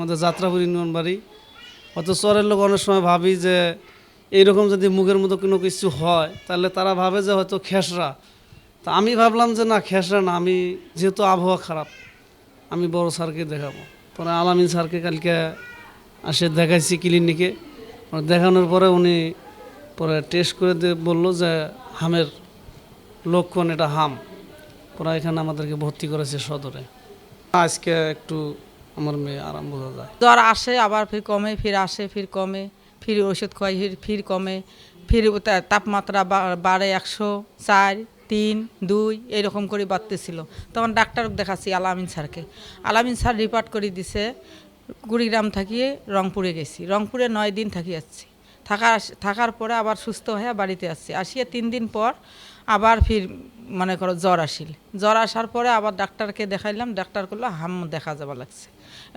আমাদের যাত্রাপুর ইউনিয়ন বাড়ি। অত চরের লোক অনেক সময় ভাবি যে এইরকম যদি মুখের মতো কোনো কিছু হয় তাহলে তারা ভাবে যে হয়তো খেসরা। তা আমি ভাবলাম যে না, খেসরা না, আমি যেহেতু আবহাওয়া খারাপ আমি বড় স্যারকে দেখাবো। পরে আলামিন স্যারকে কালকে আসে দেখাইছি ক্লিনিকে। দেখানোর পরে উনি পরে টেস্ট করে দিয়ে বললো যে হামের লক্ষণ, এটা হাম। পরে এখানে আমাদেরকে ভর্তি করেছে সদরে। আজকে একটু আমার মেয়ে আরাম বোঝা যায়। জ্বর আসে আবার ফির কমে, ফির আসে ফির কমে, ফির ওষুধ খাই ফির কমে, ফির তাপমাত্রা বাড়ে 104, 3, 2 এরকম করে বাড়তেছিল। তখন ডাক্তার দেখাচ্ছি আলামিন স্যারকে। আলামিন স্যার রিপোর্ট করে দিছে কুড়িগ্রাম থাকিয়ে রংপুরে গেছি। রংপুরে 9 দিন থাকি আসছি। থাকার পরে আবার সুস্থ হয়ে বাড়িতে আসছি। আসিয়ে 3 দিন পর আবার ফির মনে করো জ্বর আসিল। জ্বর আসার পরে আবার ডাক্তারকে দেখাইলাম। ডাক্তার করলো হাম দেখা যাওয়া লাগছে।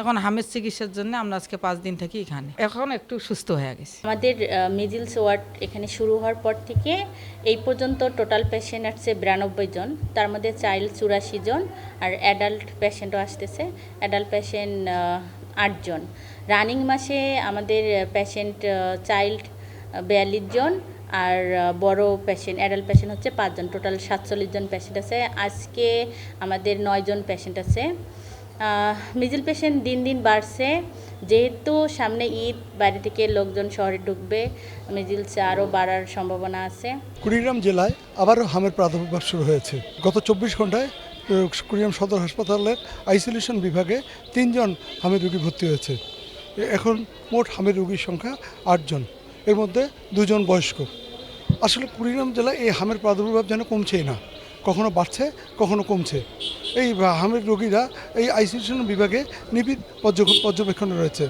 এখন হামের চিকিৎসার জন্য আমরা আজকে 5 দিন থাকি এখানে। এখন একটু সুস্থ হয়ে গেছি। আমাদের মিজিলস ওয়ার্ড এখানে শুরু হওয়ার পর থেকে এই পর্যন্ত টোটাল পেশেন্ট আসছে 92 জন। তার মধ্যে চাইল্ড 84 জন আর অ্যাডাল্ট পেশেন্টও আসতেছে। অ্যাডাল্ট পেশেন্ট 8 জন। রানিং মাসে আমাদের পেশেন্ট চাইল্ড 42 জন আর বড় পেশেন্ট অ্যাডাল্ট পেশেন্ট হচ্ছে 5 জন। টোটাল 47 জন পেশেন্ট আছে। আজকে আমাদের 9 জন পেশেন্ট আছে। মিজিল পেশেন্ট দিন দিন বাড়ছে। যেহেতু সামনে ঈদ, বাইরে থেকে লোকজন শহরে ঢুকবে, মিজিলসে আরও বাড়ার সম্ভাবনা আছে। কুড়িগ্রাম জেলায় আবারও হামের প্রাদুর্ভাব শুরু হয়েছে। গত 24 ঘন্টায় কুড়িগ্রাম সদর হাসপাতালের আইসোলেশন বিভাগে 3 জন হামের রোগী ভর্তি হয়েছে। এখন মোট হামের রোগীর সংখ্যা 8 জন, এর মধ্যে 2 জন বয়স্ক। আসলে কুড়িগ্রাম জেলায় এই হামের প্রাদুর্ভাব যেন কমছেই না, কখনো বাড়ছে কখনো কমছে। এই হামের রোগীরা এই আইসোলেশন বিভাগে নিবিড় পর্যবেক্ষণে রয়েছে।